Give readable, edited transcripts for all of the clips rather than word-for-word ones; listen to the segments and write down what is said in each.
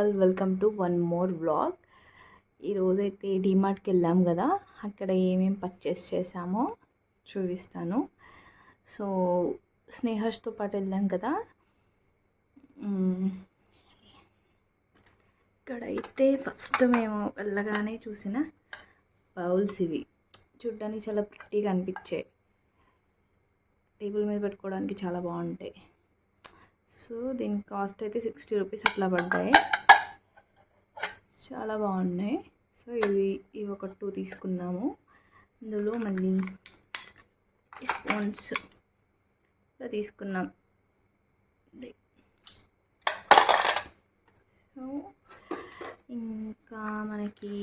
All, welcome to one more vlog. ఈరోజైతే డీమార్ట్కి వెళ్ళాం కదా, అక్కడ ఏమేమి పర్చేస్ చేసామో చూపిస్తాను. సో స్నేహస్తో పాటు వెళ్ళాం కదా. ఇక్కడైతే ఫస్ట్ మేము వెళ్ళగానే చూసిన బౌల్స్ ఇవి చూడ్డానికి చాలా ప్రిట్టిగా అనిపించాయి. టేబుల్ మీద పెట్టుకోవడానికి చాలా బాగుంటాయి. సో దీని కాస్ట్ అయితే 60 రూపీస్ అట్లా పడ్డాయి. చాలా బాగున్నాయి. సో ఇవి ఒక 2 తీసుకున్నాము. ఇందులో మళ్ళీ స్పూన్స్ తీసుకున్నాం. సో ఇంకా మనకి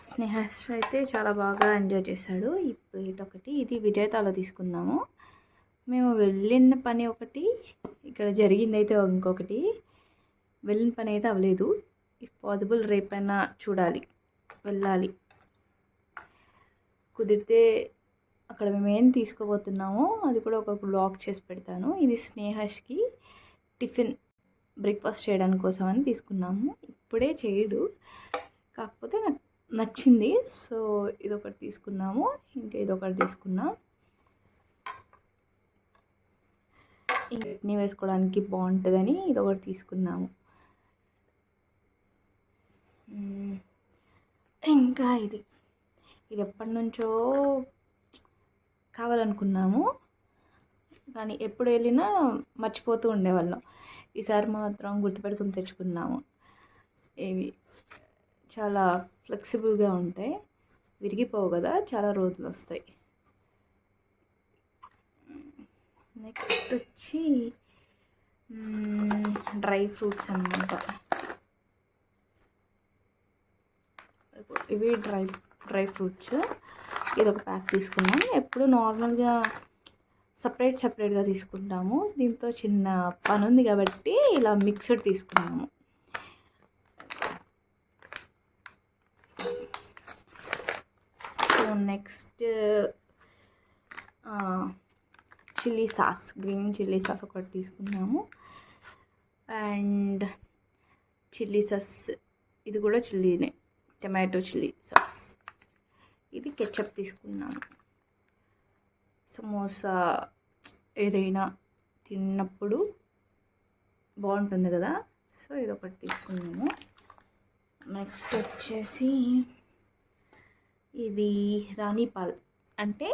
స్నేహస్ అయితే చాలా బాగా ఎంజాయ్ చేశాడు. ఈ ప్లేట్ ఒకటి, ఇది విజేతాలో తీసుకున్నాము. మేము వెళ్ళిన పని ఒకటి, ఇక్కడ జరిగింది అయితే ఇంకొకటి. వెళ్ళిన పని అయితే అవ్వలేదు. ఇఫ్ పాసిబుల్ రేపైనా చూడాలి, వెళ్ళాలి. కుదిరితే అక్కడ మేము ఏం తీసుకోబోతున్నామో అది కూడా ఒక బ్లాగ్ చేసి పెడతాను. ఇది స్నేహస్కి టిఫిన్ బ్రేక్ఫాస్ట్ చేయడానికి కోసం అని తీసుకున్నాము. ఇప్పుడే చేయడు, కాకపోతే నాకు నచ్చింది. సో ఇదొకటి తీసుకున్నాము. ఇంకా ఇదొకటి తీసుకున్నాం. చట్నీ వేసుకోవడానికి బాగుంటుందని ఇదొకటి తీసుకున్నాము. ఇంకా ఇది ఎప్పటి నుంచో కావాలనుకున్నాము, కానీ ఎప్పుడు వెళ్ళినా మర్చిపోతూ ఉండేవాళ్ళం. ఈసారి మాత్రం గుర్తుపెట్టుకుని తెచ్చుకున్నాము. ఇవి చాలా ఫ్లెక్సిబుల్గా ఉంటాయి, విరిగిపోవు కదా, చాలా రోజులు వస్తాయి. నెక్స్ట్ వచ్చి డ్రై ఫ్రూట్స్ అన్నమాట. ఇవి డ్రై ఫ్రూట్స్. ఇది ఒక ప్యాక్ తీసుకున్నాం. ఎప్పుడు నార్మల్గా సపరేట్గా తీసుకుంటాము. దీంతో చిన్న పని ఉంది కాబట్టి ఇలా మిక్స్డ్ తీసుకున్నాము. So next chilli sauce, green chilli sauce ఒకటి తీసుకున్నాము. అండ్ చిల్లీ సాస్, ఇది కూడా చిల్లీనే, టమాటో చిల్లీ సాస్. ఇది కెచప్ తీసుకున్నాను. సమోసా ఏదైనా తిన్నప్పుడు బాగుంటుంది కదా, సో ఇది ఒకటి తీసుకున్నాము. నెక్స్ట్ వచ్చేసి ఇది రాణి పాల్, అంటే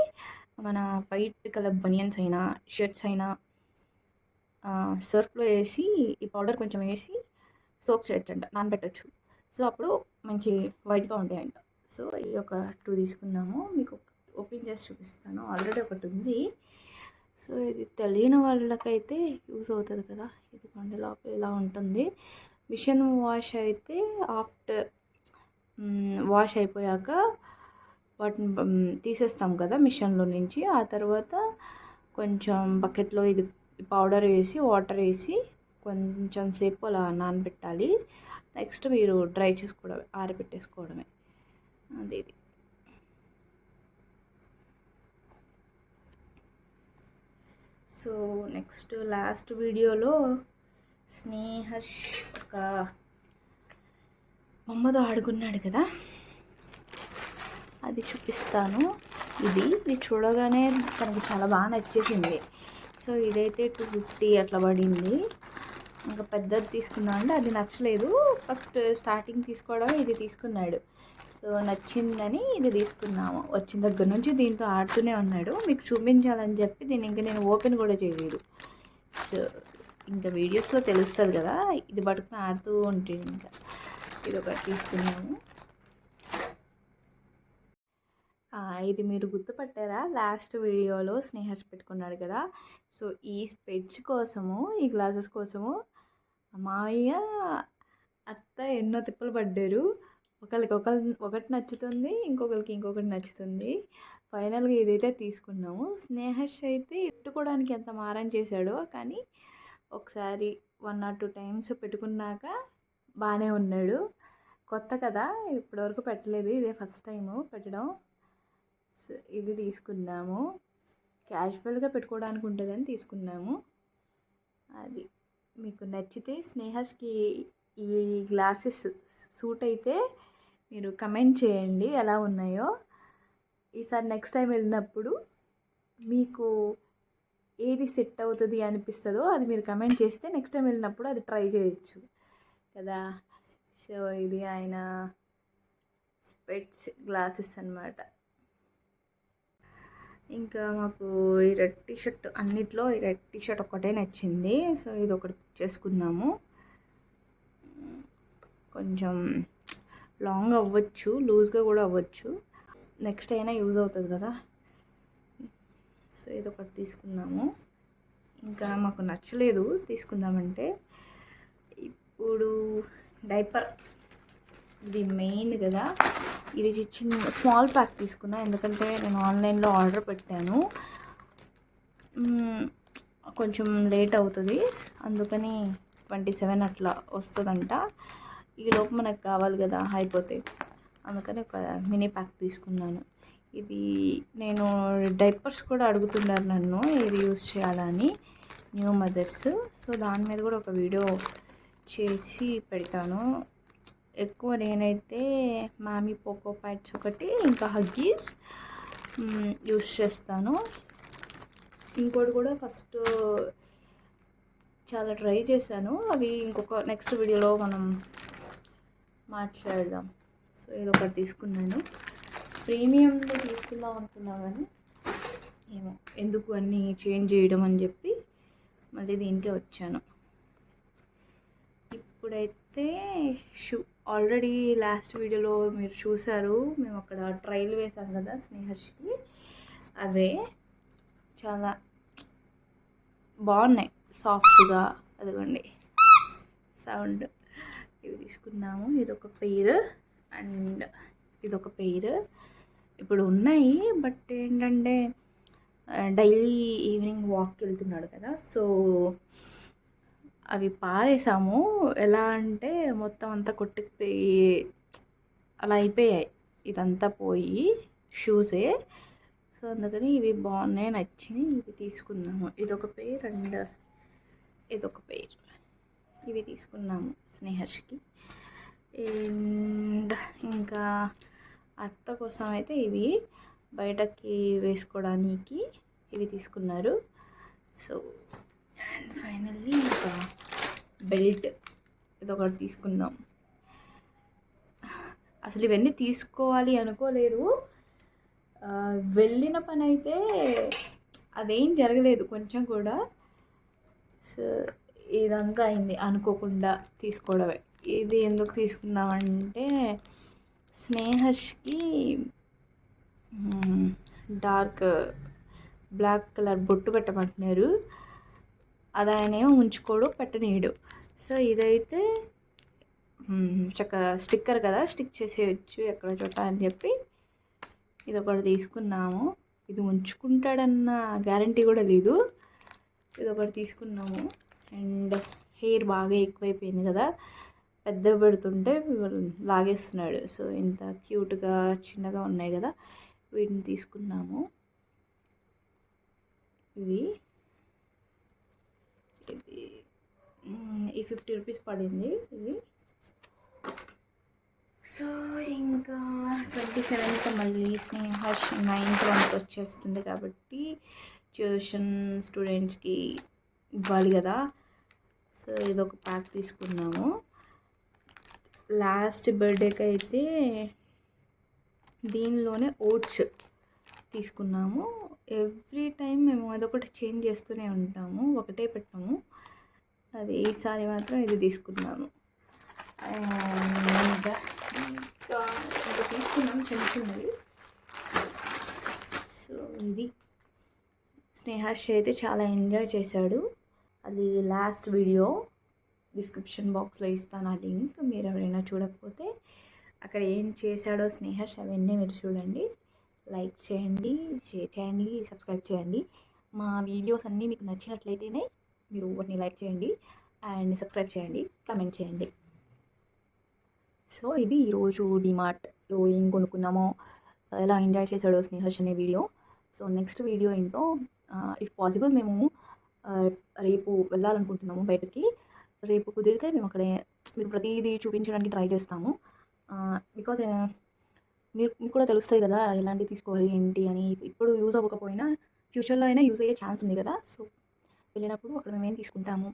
మన వైట్ కలర్ బనియన్స్ అయినా షర్ట్స్ అయినా సర్ఫ్లో వేసి ఈ పౌడర్ కొంచెం వేసి సోప్ చేయొచ్చంట, నానబెట్టచ్చు. సో అప్పుడు మంచి వైట్గా ఉంటాయంట. సో ఈ ఒక 2 తీసుకున్నాము. మీకు ఓపెన్ చేసి చూపిస్తాను. ఆల్రెడీ ఒకటి ఉంది. సో ఇది తెలియని వాళ్ళకైతే యూస్ అవుతుంది కదా. ఇది కొండ లోపల ఇలా ఉంటుంది. మిషన్ వాష్ అయితే ఆఫ్టర్ వాష్ అయిపోయాక వాటిని తీసేస్తాం కదా మిషన్లో నుంచి. ఆ తర్వాత కొంచెం బకెట్లో ఇది పౌడర్ వేసి వాటర్ వేసి కొంచెం సేపు అలా నానబెట్టాలి. నెక్స్ట్ మీరు డ్రై చేసుకోవడమే, ఆరబెట్టేసుకోవడమే. అది ఇది. సో నెక్స్ట్ లాస్ట్ వీడియోలో స్నేహర్ష్ ఒక బొమ్మతో ఆడుకున్నాడు కదా, అది చూపిస్తాను. ఇది చూడగానే తనకి చాలా బాగా నచ్చేసింది. సో ఇదైతే 250 అట్లా పడింది. ఇంకా పెద్దది తీసుకున్నా అంటే అది నచ్చలేదు. ఫస్ట్ స్టార్టింగ్ తీసుకోవడం ఇది తీసుకున్నాడు. సో నచ్చిందని ఇది తీసుకున్నాము. వచ్చిన దగ్గర నుంచి దీంతో ఆడుతూనే ఉన్నాడు. మీకు చూపించాలని చెప్పి దీన్ని ఇంకా నేను ఓపెన్ కూడా చేయలేదు. సో ఇంకా వీడియోస్లో తెలుస్తుంది కదా, ఇది పట్టుకుని ఆడుతూ ఉంటాడు. ఇంకా ఇది ఒకటి తీసుకున్నాము. ఇది మీరు గుర్తుపట్టారా, లాస్ట్ వీడియోలో స్నేహస్ పెట్టుకున్నాడు కదా. సో ఈ స్పెట్స్ కోసము, ఈ గ్లాసెస్ కోసము మావయ్య అత్త ఎన్నో తిప్పలు పడ్డారు. ఒకటి నచ్చుతుంది, ఇంకొకటి నచ్చుతుంది. ఫైనల్గా ఇదైతే తీసుకున్నాము. స్నేహస్ అయితే పెట్టుకోవడానికి ఎంత మారం చేశాడో, కానీ ఒకసారి 1 or 2 టైమ్స్ పెట్టుకున్నాక బాగానే ఉన్నాడు. కొత్త కదా, ఇప్పటివరకు పెట్టలేదు, ఇదే ఫస్ట్ టైము పెట్టడం. ఇది తీసుకున్నాము. క్యాజువల్గా పెట్టుకోవడానికి ఉంటుందని తీసుకున్నాము. అది మీకు నచ్చితే స్నేహస్కి ఈ గ్లాసెస్ సూట్ అయితే మీరు కమెంట్ చేయండి ఎలా ఉన్నాయో. ఈసారి నెక్స్ట్ టైం వెళ్ళినప్పుడు మీకు ఏది సెట్ అవుతుంది అనిపిస్తుందో అది మీరు కమెంట్ చేస్తే నెక్స్ట్ టైం వెళ్ళినప్పుడు అది ట్రై చేయొచ్చు కదా. సో ఇది ఆయన స్పెట్స్ గ్లాసెస్ అన్నమాట. ఇంకా మాకు ఈ రెడ్ టీషర్ట్ అన్నిట్లో ఈ రెడ్ టీషర్ట్ ఒక్కటే నచ్చింది. సో ఇది ఒకటి చేసుకున్నాము. కొంచెం లాంగ్ అవ్వచ్చు, లూజ్గా కూడా అవ్వచ్చు, నెక్స్ట్ అయినా యూజ్ అవుతుంది కదా. సో ఇది ఒకటి తీసుకున్నాము. ఇంకా మాకు నచ్చలేదు తీసుకుందామంటే ఇప్పుడు డైపర్, ఇది మెయిన్ కదా. ఇది చిన్న స్మాల్ ప్యాక్ తీసుకున్నా ఎందుకంటే నేను ఆన్లైన్లో ఆర్డర్ పెట్టాను. కొంచెం లేట్ అవుతుంది అందుకని 27 అట్లా వస్తుందంట. ఈలోపు మనకు కావాలి కదా అయిపోతే, అందుకని ఒక మినీ ప్యాక్ తీసుకున్నాను. ఇది నేను డైపర్స్ కూడా అడుగుతున్నారు నన్ను ఏది యూజ్ చేయాలని, న్యూ మదర్స్. సో దాని మీద కూడా ఒక వీడియో చేసి పెడతాను. ఎక్కువ నేనైతే మామీ పోకో ప్యాడ్స్ ఒకటి, ఇంకా హగ్గీస్ యూస్ చేస్తాను. ఇంకోటి కూడా ఫస్ట్ చాలా ట్రై చేశాను, అవి ఇంకొక నెక్స్ట్ వీడియోలో మనం మాట్లాడదాం. సో ఇది ఒకటి తీసుకున్నాను. ప్రీమియంలో తీసుకుందాం అనుకున్నా కానీ ఏమో ఎందుకు అన్నీ చేంజ్ చేయడం అని చెప్పి మళ్ళీ దీనికే వచ్చాను. ఇప్పుడైతే షూ ఆల్రెడీ లాస్ట్ వీడియోలో మీరు చూసారు, మేము అక్కడ ట్రైల్ వేసాం కదా స్నేహర్షికి, అవే చాలా బాగున్నాయి సాఫ్ట్గా. అదిగోండి సౌండ్. ఇవి తీసుకున్నాము. ఇదొక పెయిర్ అండ్ ఇదొక పెయిర్ ఇప్పుడు ఉన్నాయి. బట్ ఏంటంటే డైలీ ఈవినింగ్ వాక్కి వెళ్తున్నాడు కదా, సో అవి పారేసాము. ఎలా అంటే మొత్తం అంతా కొట్టుకుపోయి అలా అయిపోయాయి, ఇదంతా పోయి షూసే. సో అందుకని ఇవి బాగున్నాయి, నచ్చినాయి, ఇవి తీసుకున్నాము. ఇదొక పెయిర్ అండ్ ఇదొక పెయిర్, ఇవి తీసుకున్నాము స్నేహర్షికి. అండ్ ఇంకా అత్త కోసం అయితే ఇవి బయటకి వేసుకోవడానికి ఇవి తీసుకున్నారు. సో అండ్ ఫైనల్లీ ఇంకా బెల్ట్ ఇదొకటి తీసుకుందాం. అసలు ఇవన్నీ తీసుకోవాలి అనుకోలేదు, వెళ్ళిన పని అయితే అదేం జరగలేదు కొంచెం కూడా. సో ఇదంతా అయింది అనుకోకుండా తీసుకోవడమే. ఇది ఎందుకు తీసుకున్నామంటే స్నేహర్ష్కి డార్క్ బ్లాక్ కలర్ బొట్టు పెట్టమంటున్నారు, అది ఆయనేమో ఉంచుకోడు, పెట్టనీయడు. సో ఇదైతే చక్క స్టిక్కర్ కదా, స్టిక్ చేసేయచ్చు ఎక్కడ చోట అని చెప్పి ఇది ఒకటి తీసుకున్నాము. ఇది ఉంచుకుంటాడన్న గ్యారంటీ కూడా లేదు, ఇది ఒకటి తీసుకున్నాము. అండ్ హెయిర్ బాగా ఎక్కువైపోయింది కదా, పెద్ద పెడుతుంటే లాగేస్తున్నాడు. సో ఇంత క్యూట్గా చిన్నగా ఉన్నాయి కదా, వీటిని తీసుకున్నాము. ఇవి ఇది ఈ 50 రూపీస్ పడింది ఇది. సో ఇంకా 27th మళ్ళీ స్నేహర్ష్ 9th వరకు వచ్చేస్తుంది కాబట్టి ట్యూషన్ స్టూడెంట్స్కి ఇవ్వాలి కదా. సో ఇదొక ప్యాక్ తీసుకున్నాము. లాస్ట్ బర్త్డేకి అయితే దీనిలోనే ఓట్స్ తీసుకున్నాము. ఎవ్రీ టైం మేము అదొకటి చేంజ్ చేస్తూనే ఉంటాము, ఒకటే పెట్టాము. అది ఈసారి మాత్రం ఇది తీసుకున్నాము. ఇంకా తీసుకున్నాము చిన్న చిన్నవి. సో ఇది స్నేహర్ష్ అయితే చాలా ఎంజాయ్ చేశాడు. అది లాస్ట్ వీడియో డిస్క్రిప్షన్ బాక్స్లో ఇస్తాను ఆ లింక్, మీరు ఎవరైనా చూడకపోతే అక్కడ ఏం చేశాడో స్నేహర్ష్ అవన్నీ మీరు చూడండి. లైక్ చేయండి, షేర్ చేయండి, సబ్స్క్రైబ్ చేయండి. మా వీడియోస్ అన్నీ మీకు నచ్చినట్లయితేనే మీరు వాటిని లైక్ చేయండి అండ్ సబ్స్క్రైబ్ చేయండి, కమెంట్ చేయండి. సో ఇది ఈరోజు డిమార్ట్లో ఏం కొనుక్కున్నామో, ఎలా ఎంజాయ్ చేశాడో స్నేహర్ష్ అనే వీడియో. సో నెక్స్ట్ వీడియో ఏంటో ఇఫ్ పాసిబుల్ మేము రేపు వెళ్ళాలనుకుంటున్నాము బయటకి. రేపు కుదిరితే మేము అక్కడే మీకు ప్రతీదీ చూపించడానికి ట్రై చేస్తాము. బికాజ్ మీకు కూడా తెలుస్తాయి కదా ఎలాంటివి తీసుకోవాలి ఏంటి అని. ఇప్పుడు యూజ్ అవ్వకపోయినా ఫ్యూచర్లో అయినా యూజ్ అయ్యే ఛాన్స్ ఉంది కదా. సో వెళ్ళినప్పుడు అక్కడ మేము ఏం తీసుకుంటాము,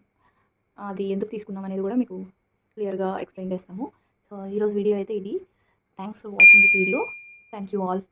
అది ఎందుకు తీసుకున్నాం అనేది కూడా మీకు క్లియర్గా ఎక్స్ప్లెయిన్ చేస్తాము. సో ఈరోజు వీడియో అయితే ఇది. Thanks for watching this video. Thank you all.